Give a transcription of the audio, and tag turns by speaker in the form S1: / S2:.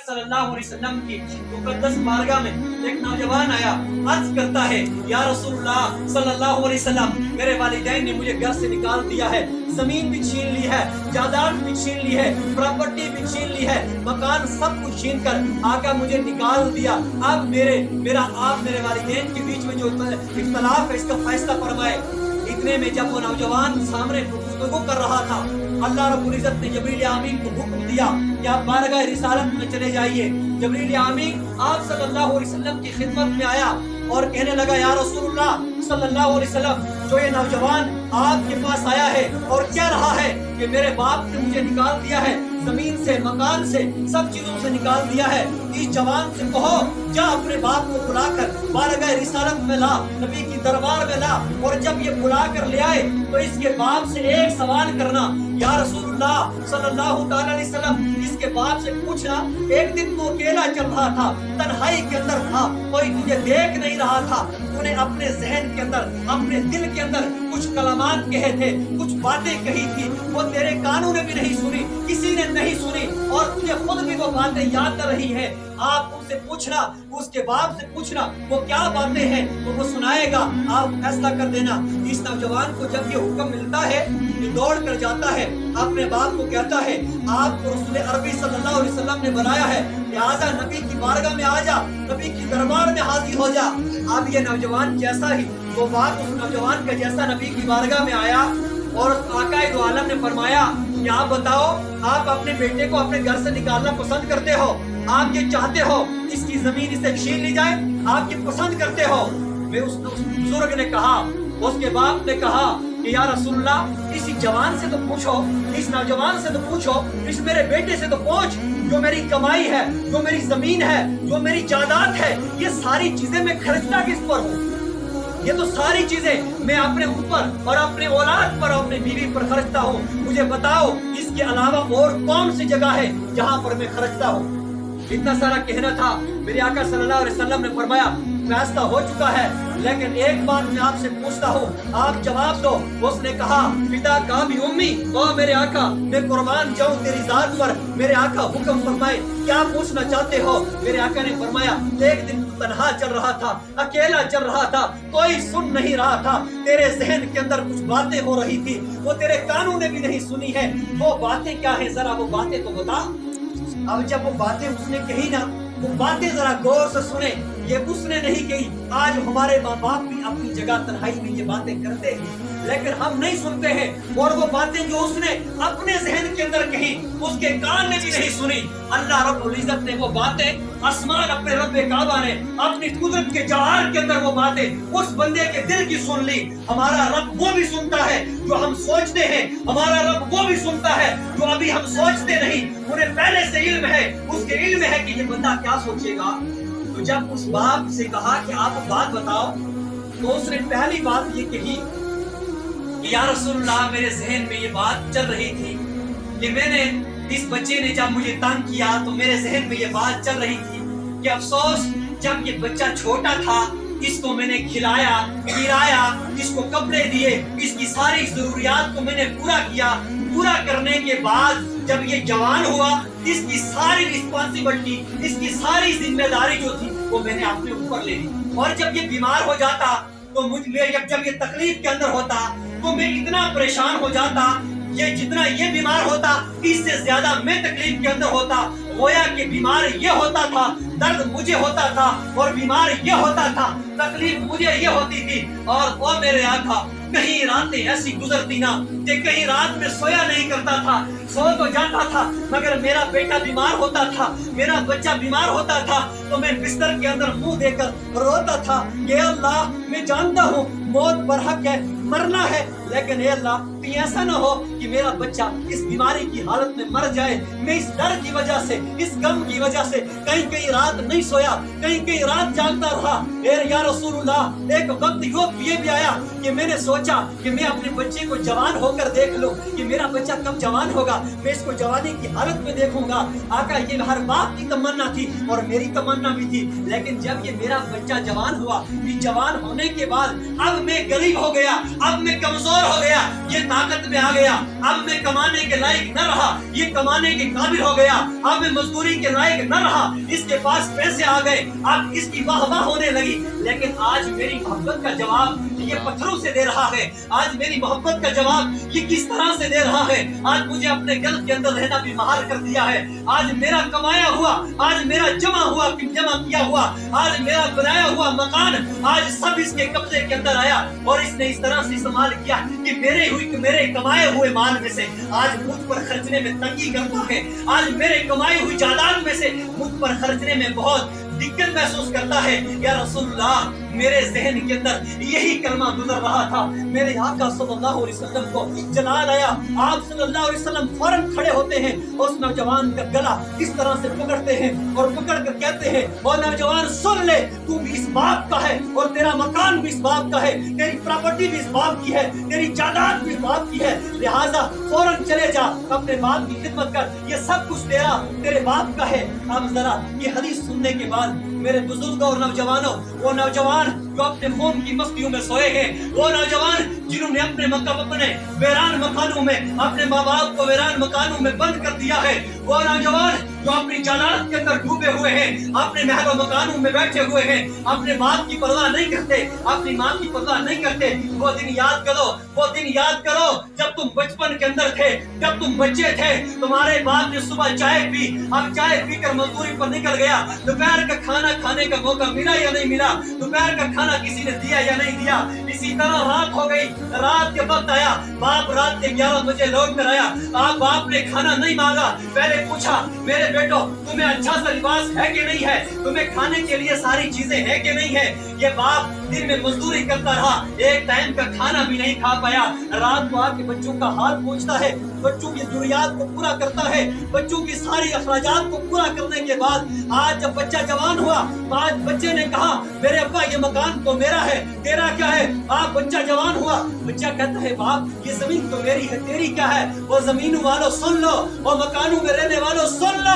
S1: सल्लल्लाहु अलैहि वसल्लम की मुकद्दस बारगाह में एक नौजवान आया, अर्ज करता है, या रसूलुल्लाह सल्लल्लाहु अलैहि वसल्लम, मेरे वालिदैन ने मुझे घर से निकाल दिया है, जमीन भी छीन ली है, जायदाद भी छीन ली है, प्रॉपर्टी भी छीन ली है, मकान सब कुछ छीन कर आका मुझे निकाल दिया। अब आप मेरे वालिदैन के बीच में जो इख्तलाफ है इसका फैसला फरमाए। इतने में जब वो नौजवान सामने गुफ्तगू कर रहा था, अल्लाह रब्बुल इज्जत ने जबरील आमीन को हुक्म दिया कि आप बारगाह रिसालत में चले जाइए। जबरील आमीन आप सल्लल्लाहु अलैहि वसल्लम की खिदमत में आया और कहने लगा, या रसूलुल्लाह सल्लल्लाहु अलैहि वसल्लम, जो ये नौजवान आपके पास आया है और कह रहा है कि मेरे बाप ने मुझे निकाल दिया है, जमीन से, मकान से, सब चीजों से निकाल दिया है, इस जवान से कहो जा अपने बाप को बुलाकर बारगाह रिसालत में ला, नबी की दरबार में ला, और जब ये बुला कर ले आए तो इसके बाप से एक सवाल करना, या रसूलुल्लाह सल्लल्लाहु अलैहि वसल्लम, इसके बाप से पूछना, एक दिन तू अकेला चल रहा था, तन्हाई के अंदर था, कोई तुझे देख नहीं रहा था, तूने अपने जहन के अंदर, अपने दिल के अंदर कुछ कलामात कहे थे, कुछ बातें कही थी, वो तेरे कानों ने भी नहीं सुनी, किसी ने नहीं सुनी, और तुझे खुद भी वो बातें याद कर रही है। आप उससे पूछना, उसके बाप से पूछना वो क्या बातें हैं, तो वो सुनाएगा, आप फैसला कर देना। इस नौजवान को जब ये हुक्म मिलता है, ये दौड़ कर जाता है, अपने बाप को कहता है, आपको रसूल अरबी सल्लल्लाहु अलैहि वसल्लम ने बनाया है, लिहाजा नबी की बारगाह में आ जा, नबी की दरबार में हाजिर हो जा। अब ये नौजवान जैसा ही वो बाप उस नौजवान का जैसा नबी की बारगाह में आया, और आकाए दो आलम ने फरमाया कि आप बताओ, आप अपने बेटे को अपने घर से निकालना पसंद करते हो? आप ये चाहते हो इसकी जमीन इसे छीन ली जाए? आप ये पसंद करते हो? वे उस बुजुर्ग ने कहा, उसके बाप ने कहा कि या रसूलल्लाह, इसी जवान से तो पूछो, इस नौजवान से तो पूछो, इस मेरे बेटे से तो पूछ, जो मेरी कमाई है, जो मेरी जमीन है, जो मेरी जायदाद है, ये सारी चीजें मैं खर्चता किस पर हूँ? ये तो सारी चीजें मैं अपने ऊपर और अपने औलाद पर और अपनी बीवी पर खर्चता हूँ। मुझे बताओ इसके अलावा और कौन सी जगह है जहाँ पर मैं खर्चता हूँ? इतना सारा कहना था। मेरे आका सल्लल्लाहु अलैहि वसल्लम ने फरमाया, फैसला हो चुका है, लेकिन एक बात मैं आपसे पूछता हूँ, आप जवाब दो। उसने कहा, पिता का भी उम्मी, ओ मेरे आका, मैं कुर्बान जाऊँ तेरी जात पर। मेरे आका हुक्म फरमाए, क्या पूछना चाहते हो? मेरे आका ने फरमाया, एक दिन तन्हा चल रहा था, अकेला चल रहा था, कोई सुन नहीं रहा था, तेरे जहन के अंदर कुछ बातें हो रही थी, वो तेरे कानों ने भी नहीं सुनी है। वो बातें क्या है, जरा वो बातें तो बता। अब जब वो बातें उसने कही ना, वो बातें जरा गौर से सुने, ये उसने नहीं कही। आज हमारे माँ बाप भी अपनी जगह तन्हाई में ये बातें करते हैं, लेकिन हम नहीं सुनते हैं। और वो बातें जो उसने अपने जहन के अंदर कही, उसके कान ने भी नहीं सुनी। अल्लाह रब्बुल इज्जत ने वो बातें, आसमान अपने रब्बे काबा ने अपनी कुदरत के जवाहर के अंदर वो बातें उस बंदे के दिल की सुन ली। हमारा रब वो भी सुनता है जो हम सोचते हैं, हमारा रब वो भी सुनता है जो अभी हम सोचते नहीं। उन्हें पहले से इल्म है, उसके इल्म है कि ये बंदा क्या सोचेगा। तो जब उस बाप से कहा कि आप बात बताओ, तो उसने पहली बात ये कही कि या रसूलल्लाह, मेरे जहन में ये बात चल रही थी कि मैंने, इस बच्चे ने जब मुझे तंग किया तो मेरे जहन में ये बात चल रही थी कि अफसोस, जब ये बच्चा छोटा था, इसको मैंने खिलाया पिलाया, इसको कपड़े दिए, इसकी सारी जरूरियात को मैंने पूरा किया। पूरा करने के बाद जब ये जवान हुआ, इसकी सारी रिस्पॉन्सिबिलिटी, इसकी सारी जिम्मेदारी जो थी वो मैंने अपने ऊपर ले ली। और जब ये बीमार हो जाता तो मुझे, जब ये तकलीफ के अंदर होता तो मैं इतना परेशान हो जाता, ये जितना ये बीमार होता इससे ज्यादा मैं तकलीफ के अंदर होता। गोया कि बीमार ये होता था, दर्द मुझे होता था, और बीमार ये होता था, तकलीफ मुझे ये होती थी। और वो मेरे आका, कहीं रातें ऐसी गुजरती ना कि कहीं रात में सोया नहीं करता था। सो तो जाता था, मगर मेरा बेटा बीमार होता था, मेरा बच्चा बीमार होता था, तो मैं बिस्तर के अंदर मुंह देकर रोता था कि अल्लाह, मैं जानता हूँ मौत बरहक है, मरना है, लेकिन ए अल्लाह, ऐसा न हो कि मेरा बच्चा इस बीमारी की हालत में मर जाए। मैं इस डर की वजह से, इस गम की वजह से कहीं रात नहीं सोया, कहीं रात जागता रहा। या रसूलुल्लाह, एक वक्त ये भी आया कि मैंने सोचा कि मैं अपने बच्चे को जवान होकर देख लूं कि मेरा बच्चा कब जवान होगा, मैं इसको जवानी की हालत में देखूंगा। आका, ये हर बाप की तमन्ना थी और मेरी तमन्ना भी थी। लेकिन जब ये मेरा बच्चा जवान हुआ, जवान होने के बाद अब मैं गरीब हो गया, अब मैं कमजोर कमजोर हो गया, ये ताकत में आ गया, अब मैं कमाने के लायक न रहा, ये कमाने के काबिल हो गया, अब मैं मजदूरी के लायक न रहा, इसके पास पैसे आ गए, अब इसकी वाह वाह होने लगी। लेकिन आज मेरी मोहब्बत का जवाब ये पत्थरों से दे रहा है, आज मेरी मोहब्बत का जवाब ये किस तरह से दे रहा है। आज मुझे अपने गल के अंदर रहना भी महार कर दिया है। आज मेरा कमाया हुआ, आज मेरा जमा किया हुआ, आज मेरा बनाया हुआ मकान, आज सब इसके कब्जे के अंदर आया और इसने इस तरह से इस्तेमाल किया कि मेरे कमाए हुए माल में से आज मुझ पर खर्चने में तंगी करता है, आज मेरे कमाई हुई जायदाद में से मुझ पर खर्चने में बहुत दिक्कत महसूस करता है। या रसूलुल्लाह, मेरे जहन के अंदर यही कलमा गुजर रहा था। मेरे आका सल्लल्लाहु अलैहि वसल्लम को जलाल आया, आप सल्लल्लाहु अलैहि वसल्लम फौरन खड़े होते हैं और उस नौजवान का गला इस तरह से पकड़ते हैं और पकड़ कर कहते हैं, और नौजवान सुन ले, तू भी इस बाप का है और तेरा मकान भी इस बाप का है, तेरी प्रॉपर्टी भी इस बाप की है, तेरी जायदाद भी इस बाप की है, लिहाजा फौरन चले जा, अपने बाप की खिदमत कर, ये सब कुछ तेरे बाप का है। अब जरा ये हदीस सुनने के बाद मेरे बुजुर्गों और नौजवानों, वो नौजवान जो अपने मोम की मस्तियों में सोए हैं, वो नौजवान जिन्होंने अपने वीरान मकानों में अपने माँ बाप को वीरान मकानों में बंद कर दिया है, वो नौजवान जो अपनी जायदाद के अंदर डूबे हुए हैं, अपने महलों मकानों में बैठे हुए हैं, अपने बाप की परवाह नहीं करते, अपनी माँ की परवाह नहीं करते, वो दिन याद करो, वो दिन याद करो जब तुम बचपन के अंदर थे, जब तुम बच्चे थे, तुम्हारे बाप ने सुबह चाय पी, अब चाय पीकर मजदूरी पर निकल गया, दोपहर का खाना खाने का मौका मिला या नहीं मिला, दोपहर का खाना किसी ने दिया या नहीं दिया। इसी तरह रात हो गई, रात के वक्त आया, बाप रात के 11 बजे लौट कर आया, आप बाप ने खाना नहीं मांगा, पहले पूछा, मेरे बेटो तुम्हें अच्छा सा लिबास है कि नहीं है, तुम्हें खाने के लिए सारी चीजें हैं कि नहीं है। ये बाप दिन में मजदूरी करता रहा, एक टाइम का खाना भी नहीं खा पाया, रात को आके बच्चों का हाल पूछता है, बच्चों की जरूरियात को पूरा करता है, बच्चों की सारी अखराजात को पूरा करने के बाद आज जब बच्चा जवान हुआ, आज बच्चे ने कहा, मेरे अब्बा ये मकान तो मेरा है, तेरा क्या है। आप बच्चा जवान हुआ, बच्चा कहता है, बाप ये जमीन तो मेरी है, तेरी क्या है। वो जमीन वालों सुन लो, और मकानों में रहने वालों सुन लो।